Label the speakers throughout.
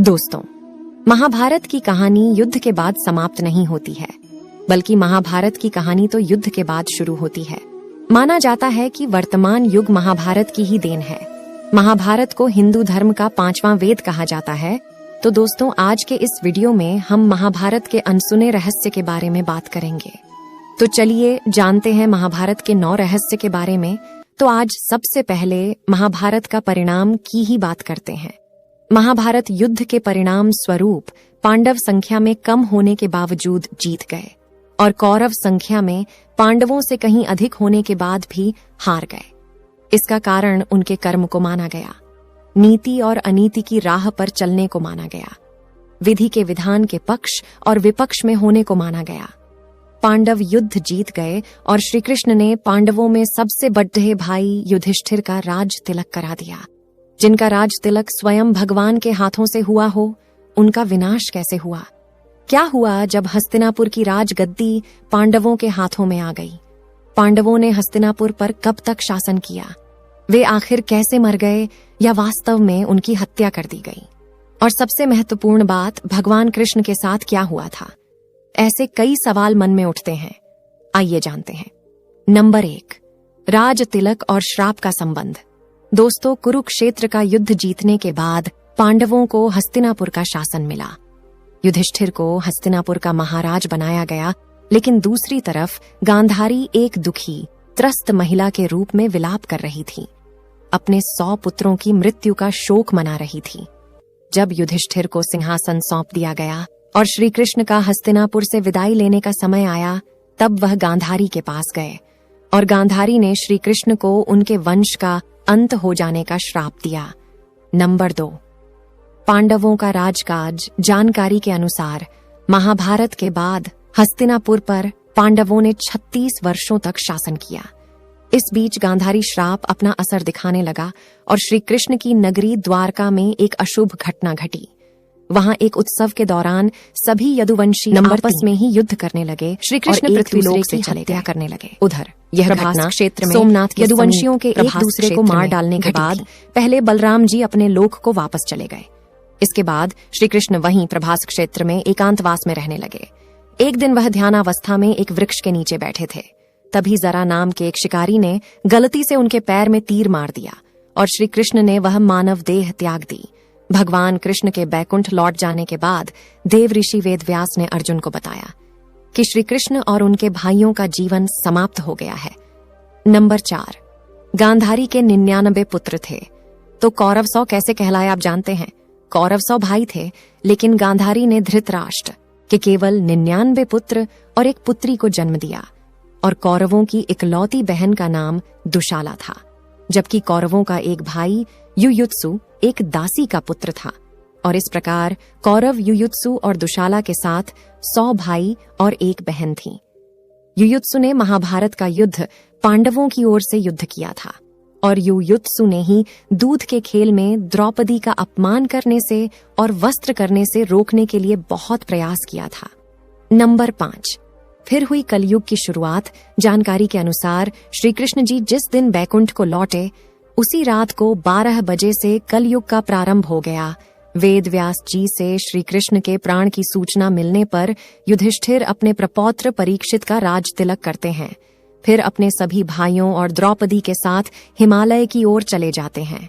Speaker 1: दोस्तों, महाभारत की कहानी युद्ध के बाद समाप्त नहीं होती है, बल्कि महाभारत की कहानी तो युद्ध के बाद शुरू होती है। माना जाता है कि वर्तमान युग महाभारत की ही देन है। महाभारत को हिंदू धर्म का 5वां वेद कहा जाता है। तो दोस्तों, आज के इस वीडियो में हम महाभारत के अनसुने रहस्य के बारे में बात करेंगे। तो चलिए जानते हैं महाभारत के 9 रहस्य के बारे में। तो आज सबसे पहले महाभारत का परिणाम की ही बात करते हैं। महाभारत युद्ध के परिणाम स्वरूप पांडव संख्या में कम होने के बावजूद जीत गए और कौरव संख्या में पांडवों से कहीं अधिक होने के बाद भी हार गए। इसका कारण उनके कर्म को माना गया, नीति और अनीति की राह पर चलने को माना गया, विधि के विधान के पक्ष और विपक्ष में होने को माना गया। पांडव युद्ध जीत गए और श्री कृष्ण ने पांडवों में सबसे बड़े भाई युधिष्ठिर का राज तिलक करा दिया। जिनका राज तिलक स्वयं भगवान के हाथों से हुआ हो, उनका विनाश कैसे हुआ? क्या हुआ जब हस्तिनापुर की राजगद्दी पांडवों के हाथों में आ गई? पांडवों ने हस्तिनापुर पर कब तक शासन किया? वे आखिर कैसे मर गए या वास्तव में उनकी हत्या कर दी गई? और सबसे महत्वपूर्ण बात, भगवान कृष्ण के साथ क्या हुआ था? ऐसे कई सवाल मन में उठते हैं। आइए जानते हैं। नंबर 1, राज तिलक और श्राप का संबंध। दोस्तों, कुरुक्षेत्र का युद्ध जीतने के बाद पांडवों को हस्तिनापुर का शासन मिला। युधिष्ठिर को हस्तिनापुर का महाराज बनाया गया, लेकिन दूसरी तरफ गांधारी एक दुखी, त्रस्त महिला के रूप में विलाप कर रही थी। अपने 100 पुत्रों की मृत्यु का शोक मना रही थी। जब युधिष्ठिर को सिंहासन सौंप दिया गया और श्री कृष्ण का हस्तिनापुर से विदाई लेने का समय आया, तब वह गांधारी के पास गए और गांधारी ने श्री कृष्ण को उनके वंश का अंत हो जाने का श्राप दिया। नंबर 2, पांडवों का राजकाज। जानकारी के अनुसार महाभारत के बाद हस्तिनापुर पर पांडवों ने 36 वर्षों तक शासन किया। इस बीच गांधारी श्राप अपना असर दिखाने लगा और श्री कृष्ण की नगरी द्वारका में एक अशुभ घटना घटी। वहां एक उत्सव के दौरान सभी यदुवंशी आपस में ही युद्ध करने लगे। श्री कृष्ण पृथ्वीलोक से हत्या करने लगे। उधर यह घटना क्षेत्र में सोमनाथ यदुवंशियों के एक दूसरे को मार डालने के बाद पहले बलराम जी अपने लोक को वापस चले गए। इसके बाद श्री कृष्ण वहीं प्रभास क्षेत्र में एकांतवास में रहने लगे। एक दिन वह ध्यानावस्था में एक वृक्ष के नीचे बैठे थे। तभी जरा नाम के एक शिकारी ने गलती से उनके पैर में तीर मार दिया और श्री कृष्ण ने वह मानव देह त्याग दी। भगवान कृष्ण के बैकुंठ लौट जाने के बाद देव ऋषि वेदव्यास ने अर्जुन को बताया कि श्री कृष्ण और उनके भाइयों का जीवन समाप्त हो गया है। नंबर 4, गांधारी के 99 पुत्र थे। तो कौरव 100 कैसे कहलाए आप जानते हैं? कौरव 100 भाई थे, लेकिन गांधारी ने धृतराष्ट्र के केवल 99 पुत्र और एक पुत्री को जन्म दिया और कौरवों की इकलौती बहन का नाम दुशाला था, जबकि कौरवों का एक भाई युयुत्सु एक दासी का पुत्र था। और इस प्रकार कौरव युयुत्सु और दुशाला के साथ 100 भाई और एक बहन थी। युयुत्सु ने महाभारत का युद्ध पांडवों की ओर से युद्ध किया था और युयुत्सु ने ही दूध के खेल में द्रौपदी का अपमान करने से और वस्त्र करने से रोकने के लिए बहुत प्रयास किया था। नंबर 5, फिर हुई कलयुग की शुरुआत। जानकारी के अनुसार श्री कृष्ण जी जिस दिन बैकुंठ को लौटे, उसी रात को 12 बजे से कलयुग का प्रारंभ हो गया। वेद व्यास जी से श्री कृष्ण के प्राण की सूचना मिलने पर युधिष्ठिर अपने प्रपौत्र परीक्षित का राज तिलक करते हैं। फिर अपने सभी भाइयों और द्रौपदी के साथ हिमालय की ओर चले जाते हैं।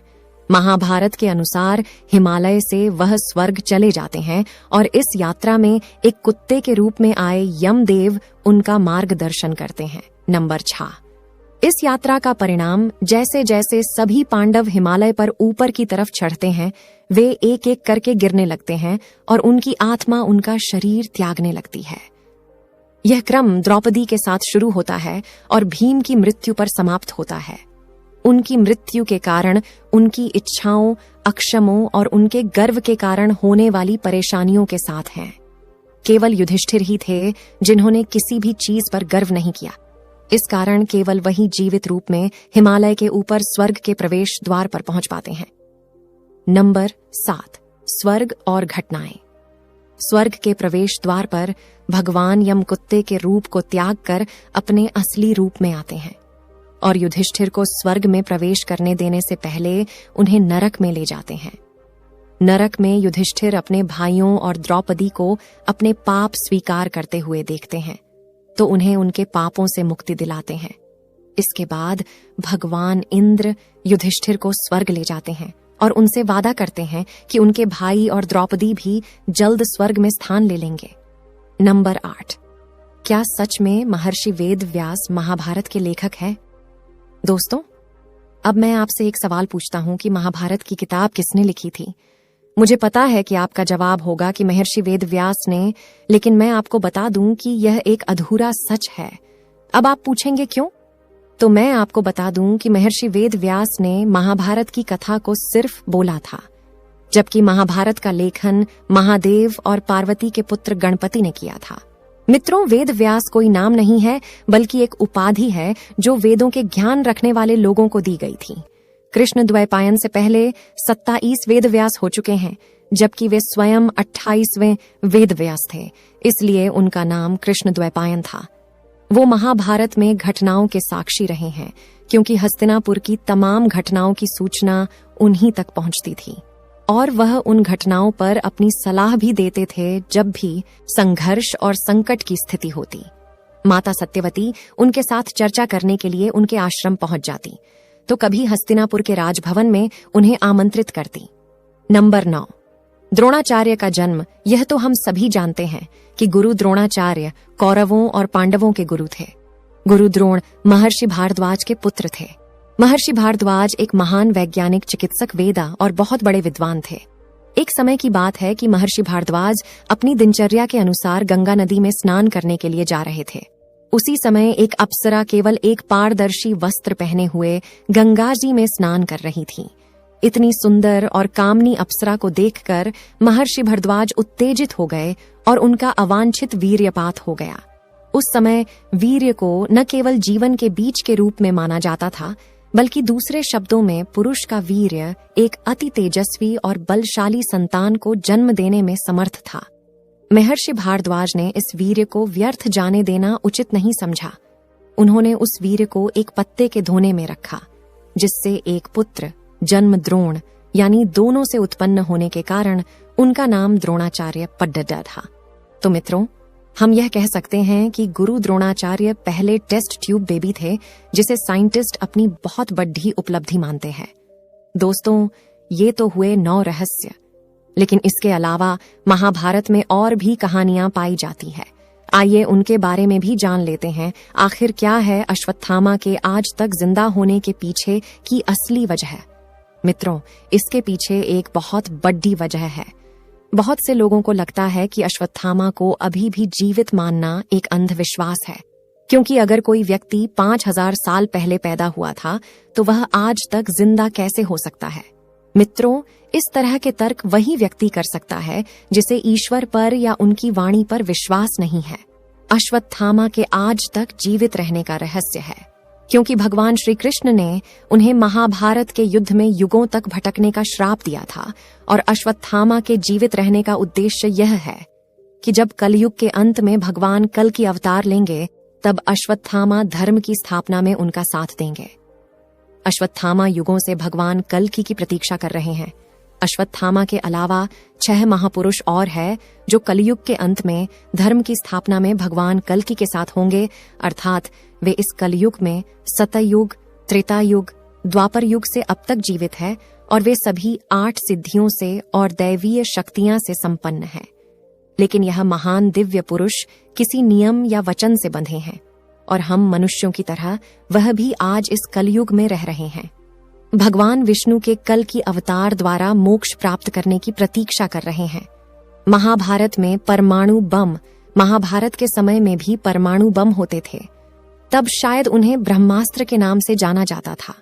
Speaker 1: महाभारत के अनुसार हिमालय से वह स्वर्ग चले जाते हैं और इस यात्रा में एक कुत्ते के रूप में आए यमदेव उनका मार्गदर्शन करते हैं। नंबर 6, इस यात्रा का परिणाम, जैसे जैसे सभी पांडव हिमालय पर ऊपर की तरफ चढ़ते हैं, वे एक एक करके गिरने लगते हैं और उनकी आत्मा उनका शरीर त्यागने लगती है। यह क्रम द्रौपदी के साथ शुरू होता है और भीम की मृत्यु पर समाप्त होता है। उनकी मृत्यु के कारण उनकी इच्छाओं, अक्षमों और उनके गर्व के कारण होने वाली परेशानियों के साथ हैं। केवल युधिष्ठिर ही थे जिन्होंने किसी भी चीज पर गर्व नहीं किया। इस कारण केवल वही जीवित रूप में हिमालय के ऊपर स्वर्ग के प्रवेश द्वार पर पहुंच पाते हैं। नंबर 7, स्वर्ग और घटनाएं। स्वर्ग के प्रवेश द्वार पर भगवान यम कुत्ते के रूप को त्याग कर अपने असली रूप में आते हैं और युधिष्ठिर को स्वर्ग में प्रवेश करने देने से पहले उन्हें नरक में ले जाते हैं। नरक में युधिष्ठिर अपने भाइयों और द्रौपदी को अपने पाप स्वीकार करते हुए देखते हैं तो उन्हें उनके पापों से मुक्ति दिलाते हैं। इसके बाद भगवान इंद्र युधिष्ठिर को स्वर्ग ले जाते हैं और उनसे वादा करते हैं कि उनके भाई और द्रौपदी भी जल्द स्वर्ग में स्थान ले लेंगे। नंबर 8, क्या सच में महर्षि वेद व्यास महाभारत के लेखक हैं? दोस्तों, अब मैं आपसे एक सवाल पूछता हूं कि महाभारत की किताब किसने लिखी थी? मुझे पता है कि आपका जवाब होगा कि महर्षि वेद व्यास ने, लेकिन मैं आपको बता दूं कि यह एक अधूरा सच है। अब आप पूछेंगे क्यों? तो मैं आपको बता दूं कि महर्षि वेद व्यास ने महाभारत की कथा को सिर्फ बोला था, जबकि महाभारत का लेखन महादेव और पार्वती के पुत्र गणपति ने किया था। मित्रों, वेद व्यास कोई नाम नहीं है, बल्कि एक उपाधि है जो वेदों के ज्ञान रखने वाले लोगों को दी गई थी। कृष्ण द्वैपायन से पहले 27 वेद व्यास हो चुके हैं, जबकि वे स्वयं 28वें वेद व्यास थे, इसलिए उनका नाम कृष्ण द्वैपायन था। वो महाभारत में घटनाओं के साक्षी रहे हैं, क्योंकि हस्तिनापुर की तमाम घटनाओं की सूचना उन्हीं तक पहुंचती थी और वह उन घटनाओं पर अपनी सलाह भी देते थे जब भी संघर्ष और संकट की स्थिति होती। माता सत्यवती उनके साथ चर्चा करने के लिए उनके आश्रम पहुंच जाती, तो कभी हस्तिनापुर के राजभवन में उन्हें आमंत्रित करती। नंबर 9, द्रोणाचार्य का जन्म। यह तो हम सभी जानते हैं कि गुरु द्रोणाचार्य कौरवों और पांडवों के गुरु थे। गुरु द्रोण महर्षि भारद्वाज के पुत्र थे। महर्षि भारद्वाज एक महान वैज्ञानिक, चिकित्सक, वेदा और बहुत बड़े विद्वान थे। एक समय की बात है कि महर्षि भारद्वाज अपनी दिनचर्या के अनुसार गंगा नदी में स्नान करने के लिए जा रहे थे। उसी समय एक अप्सरा केवल एक पारदर्शी वस्त्र पहने हुए गंगा जी में स्नान कर रही थी। इतनी सुंदर और कामनी अप्सरा को देखकर महर्षि भारद्वाज उत्तेजित हो गए और उनका अवांछित वीर्यपात हो गया। उस समय वीर्य को न केवल जीवन के बीज के रूप में माना जाता था, बल्कि दूसरे शब्दों में पुरुष का वीर्य एक अति तेजस्वी और बलशाली संतान को जन्म देने में समर्थ था। महर्षि भारद्वाज ने इस वीर्य को व्यर्थ जाने देना उचित नहीं समझा। उन्होंने उस वीर्य को एक पत्ते के धोने में रखा, जिससे एक पुत्र जन्म द्रोण यानी दोनों से उत्पन्न होने के कारण उनका नाम द्रोणाचार्य पड्डा था। तो मित्रों, हम यह कह सकते हैं कि गुरु द्रोणाचार्य पहले टेस्ट ट्यूब बेबी थे, जिसे साइंटिस्ट अपनी बहुत बड़ी उपलब्धि मानते हैं। दोस्तों, ये तो हुए 9 रहस्य, लेकिन इसके अलावा महाभारत में और भी कहानियां पाई जाती है। आइए उनके बारे में भी जान लेते हैं। आखिर क्या है अश्वत्थामा के आज तक जिंदा होने के पीछे की असली वजह? मित्रों, इसके पीछे एक बहुत बड़ी वजह है। बहुत से लोगों को लगता है कि अश्वत्थामा को अभी भी जीवित मानना एक अंधविश्वास है, क्योंकि अगर कोई व्यक्ति 5000 साल पहले पैदा हुआ था तो वह आज तक जिंदा कैसे हो सकता है? मित्रों, इस तरह के तर्क वही व्यक्ति कर सकता है जिसे ईश्वर पर या उनकी वाणी पर विश्वास नहीं है। अश्वत्थामा के आज तक जीवित रहने का रहस्य है क्योंकि भगवान श्री कृष्ण ने उन्हें महाभारत के युद्ध में युगों तक भटकने का श्राप दिया था और अश्वत्थामा के जीवित रहने का उद्देश्य यह है कि जब कलयुग के अंत में भगवान कल की अवतार लेंगे, तब अश्वत्थामा धर्म की स्थापना में उनका साथ देंगे। अश्वत्थामा युगों से भगवान कल्कि की प्रतीक्षा कर रहे हैं। अश्वत्थामा के अलावा 6 महापुरुष और है जो कलयुग के अंत में धर्म की स्थापना में भगवान कल्कि के साथ होंगे, अर्थात वे इस कलयुग में सतयुग, त्रेतायुग, द्वापर युग से अब तक जीवित है और वे सभी 8 सिद्धियों से और दैवीय शक्तियां से संपन्न हैं। लेकिन यह महान दिव्य पुरुष किसी नियम या वचन से बंधे हैं और हम मनुष्यों की तरह वह भी आज इस कलयुग में रह रहे हैं। भगवान विष्णु के कल की अवतार द्वारा मोक्ष प्राप्त करने की प्रतीक्षा कर रहे हैं। महाभारत में परमाणु बम, महाभारत के समय में भी परमाणु बम होते थे, तब शायद उन्हें ब्रह्मास्त्र के नाम से जाना जाता था।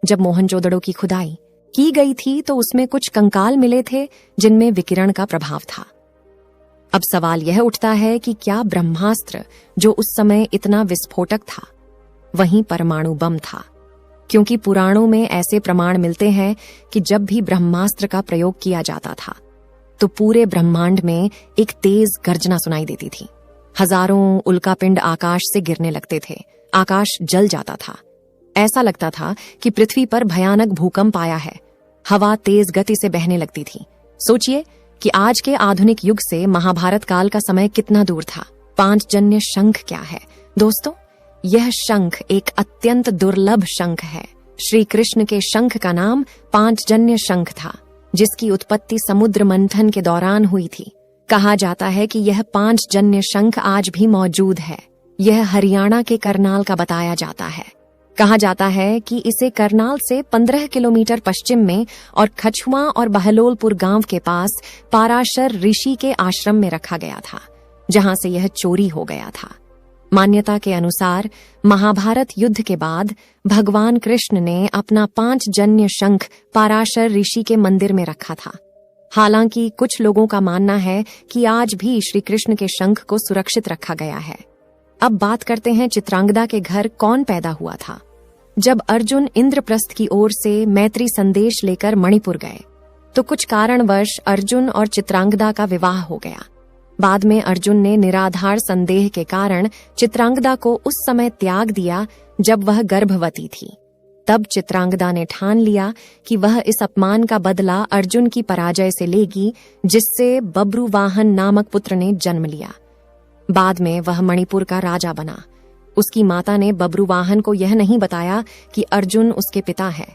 Speaker 1: जब मोहनजोदड़ो की खुदाई की गई थी तो उसमें कुछ कंकाल मिले थे जिनमें विकिरण का प्रभाव था। अब सवाल यह उठता है कि क्या ब्रह्मास्त्र, जो उस समय इतना विस्फोटक था, वहीं परमाणु बम था? क्योंकि पुराणों में ऐसे प्रमाण मिलते हैं कि जब भी ब्रह्मास्त्र का प्रयोग किया जाता था तो पूरे ब्रह्मांड में एक तेज गर्जना सुनाई देती थी। हजारों उल्कापिंड आकाश से गिरने लगते थे, आकाश जल जाता था। ऐसा लगता था कि पृथ्वी पर भयानक भूकंप आया है। हवा तेज गति से बहने लगती थी, सोचिए कि आज के आधुनिक युग से महाभारत काल का समय कितना दूर था। पांचजन्य शंख क्या है दोस्तों? यह शंख एक अत्यंत दुर्लभ शंख है। श्री कृष्ण के शंख का नाम पांचजन्य शंख था, जिसकी उत्पत्ति समुद्र मंथन के दौरान हुई थी। कहा जाता है कि यह पांचजन्य शंख आज भी मौजूद है। यह हरियाणा के करनाल का बताया जाता है। कहा जाता है कि इसे करनाल से 15 किलोमीटर पश्चिम में और खछुआ और बहलोलपुर गांव के पास पाराशर ऋषि के आश्रम में रखा गया था, जहां से यह चोरी हो गया था। मान्यता के अनुसार महाभारत युद्ध के बाद भगवान कृष्ण ने अपना पांचजन्य शंख पाराशर ऋषि के मंदिर में रखा था। हालांकि कुछ लोगों का मानना है कि आज भी श्री कृष्ण के शंख को सुरक्षित रखा गया है। अब बात करते हैं चित्रांगदा के घर कौन पैदा हुआ था। जब अर्जुन इंद्रप्रस्थ की ओर से मैत्री संदेश लेकर मणिपुर गए तो कुछ कारणवश अर्जुन और चित्रांगदा का विवाह हो गया। बाद में अर्जुन ने निराधार संदेह के कारण चित्रांगदा को उस समय त्याग दिया जब वह गर्भवती थी। तब चित्रांगदा ने ठान लिया कि वह इस अपमान का बदला अर्जुन की पराजय से लेगी, जिससे बब्रुवाहन नामक पुत्र ने जन्म लिया। बाद में वह मणिपुर का राजा बना। उसकी माता ने बब्रुवाहन को यह नहीं बताया कि अर्जुन उसके पिता है।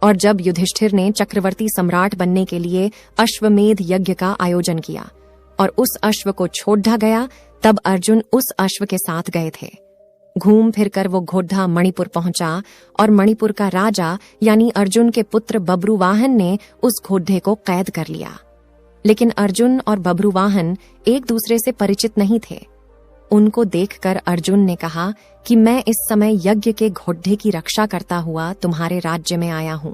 Speaker 1: और जब युधिष्ठिर ने चक्रवर्ती सम्राट बनने के लिए अश्वमेध यज्ञ का आयोजन किया और उस अश्व को छोड़ा गया, तब अर्जुन उस अश्व के साथ गए थे। घूम फिर कर वो घोड़ा मणिपुर पहुंचा और मणिपुर का राजा यानी अर्जुन के पुत्र बब्रुवाहन ने उस घोड़े को कैद कर लिया। लेकिन अर्जुन और बब्रुवाहन एक दूसरे से परिचित नहीं थे। उनको देखकर अर्जुन ने कहा कि मैं इस समय यज्ञ के घोड़े की रक्षा करता हुआ तुम्हारे राज्य में आया हूं,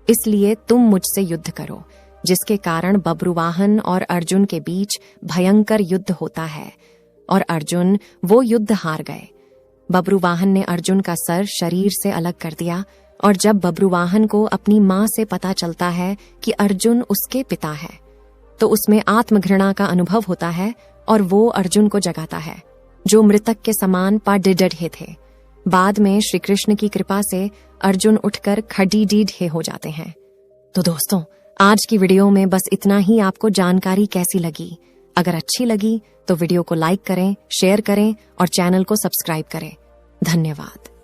Speaker 1: इसलिए तुम मुझसे युद्ध करो। जिसके कारण बब्रुवाहन और अर्जुन के बीच भयंकर युद्ध होता है और अर्जुन वो युद्ध हार गए। बब्रुवाहन ने अर्जुन का सर शरीर से अलग कर दिया और जब बब्रुवाहन को अपनी मां से पता चलता है कि अर्जुन उसके पिता है, तो उसमें आत्मघृणा का अनुभव होता है और वो अर्जुन को जगाता है, जो मृतक के समान पाडिडढ़े थे। बाद में श्री कृष्ण की कृपा से अर्जुन उठकर खडीडीढे हो जाते हैं। तो दोस्तों, आज की वीडियो में बस इतना ही। आपको जानकारी कैसी लगी? अगर अच्छी लगी तो वीडियो को लाइक करें, शेयर करें और चैनल को सब्सक्राइब करें। धन्यवाद।